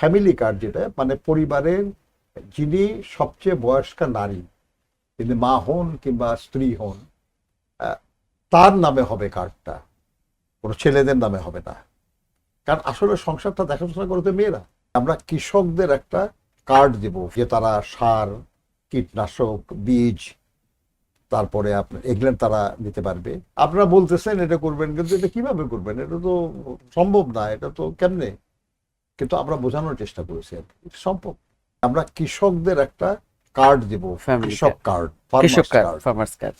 Family card, যেটা মানে পরিবারের যিনি সবচেয়ে বয়স্কা নারী, তিনি মা হন কিংবা স্ত্রী হন, আহ, তার নামে হবে কার্ডটা, কোনো ছেলেদের নামে হবে না। কারণ আসলে সংসারটা দেখাশোনা করতে মেয়েরা। আমরা কৃষকদের একটা কার্ড দেব, যে তারা সার, কীটনাশক, বীজ, তারপরে আপনার এগুলো তারা নিতে পারবে। আপনারা বলতেছেন এটা করবেন, কিন্তু এটা কিভাবে করবেন? এটা তো সম্ভব না, এটা তো কেমনে? কিন্তু আমরা বোঝানোর চেষ্টা করেছি আর কি, এটা সম্ভব। আমরা কৃষকদের একটা কার্ড দিব, ফ্যামিলি কৃষক কার্ড, ফার্মার্স কৃষক কার্ড, কার্ড ফার্মার্স কার্ড।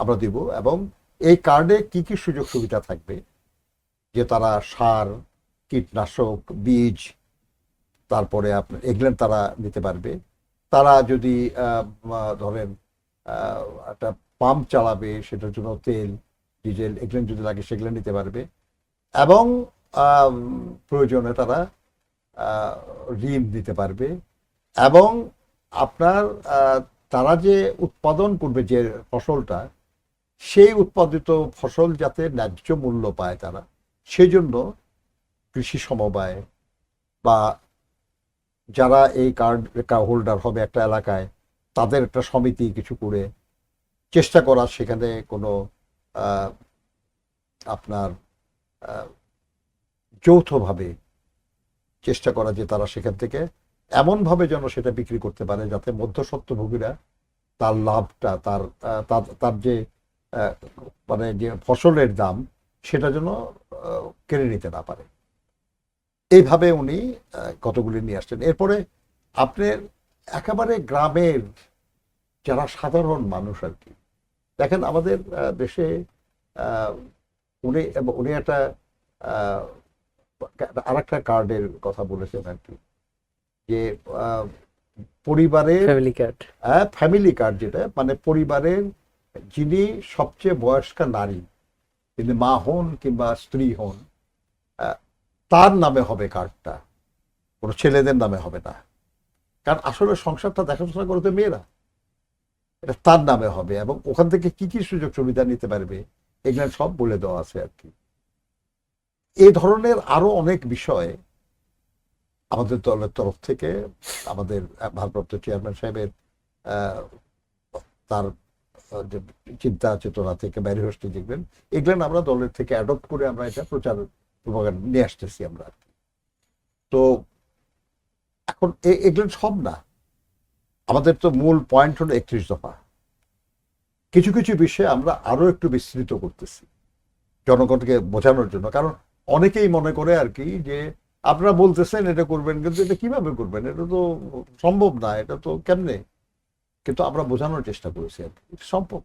আমরা দিব। এবং এই কার্ডে কি কি সুযোগ সুবিধা থাকবে, যে তারা সার, কীটনাশক, বীজ, তারপরে আপনার এগুলো তারা নিতে পারবে। তারা যদি ধরেন একটা পাম্প চালাবে, সেটার জন্য তেল, ডিজেল এগুলো যদি লাগে সেগুলো নিতে পারবে। এবং প্রয়োজনে তারা ঋণ দিতে পারবে। এবং আপনার তারা যে উৎপাদন করবে যে ফসলটা, সেই উৎপাদিত ফসল যাতে ন্যায্য মূল্য পায় তারা, সেজন্য কৃষি সমবায় বা যারা এই কার্ড হোল্ডার হবে একটা এলাকায়, তাদের একটা সমিতি কিছু করে চেষ্টা করা, সেখানে কোনো আপনার যৌথভাবে চেষ্টা করা যে তারা সেখান থেকে এমনভাবে যেন সেটা বিক্রি করতে পারে যাতে মধ্যস্বত্বভোগীরা তার লাভটা, তার যে মানে যে ফসলের দাম, সেটা যেন কেড়ে নিতে না পারে। এইভাবে উনি কতগুলি নিয়ে আসছেন। এরপরে আপনার একেবারে গ্রামের যারা সাধারণ মানুষ আর কি, দেখেন আমাদের দেশে উনি উনি একটা আর একটা কার্ডের কথা বলেছেন আর কি, যে পরিবারের ফ্যামিলি কার্ড। ফ্যামিলি কার্ড, যেটা মানে পরিবারের যিনি সবচেয়ে বয়স্কা নারী, তিনি মা হন কিংবা স্ত্রী হন, তার নামে হবে কার্ডটা, কোনো ছেলেদের নামে হবে না। কারণ আসলে সংসারটা দেখাশোনা করতে মেয়েরা, এটা তার নামে হবে। এবং ওখান থেকে কি কি সুযোগ সুবিধা নিতে পারবে, এগুলো সব বলে দেওয়া আছে আর কি। এই ধরনের আরো অনেক বিষয় আমাদের দলের তরফ থেকে, আমাদের ভারপ্রাপ্ত চেয়ারম্যান সাহেবের তার যে চিন্তা চেতনা থেকে বাইরে হচ্ছে, দেখবেন এগুলো আমরা দলের থেকে অ্যাডপ্ট করে আমরা এটা প্রচার প্রপাগান্ডা নিয়ে আসতেছি আমরা। তো এখন এগুলো সব না, আমাদের তো মূল পয়েন্ট হলো 31 দফা। কিছু কিছু বিষয়ে আমরা আরো একটু বিস্তৃত করতেছি জনগণকে বোঝানোর জন্য। কারণ অনেকেই মনে করে আর কি যে আপনারা বলতেছেন এটা করবেন, কিন্তু এটা কিভাবে করবেন? এটা তো সম্ভব না, এটা তো কেমনে? কিন্তু আমরা বোঝানোর চেষ্টা করেছি আর কি, এটা সম্ভব।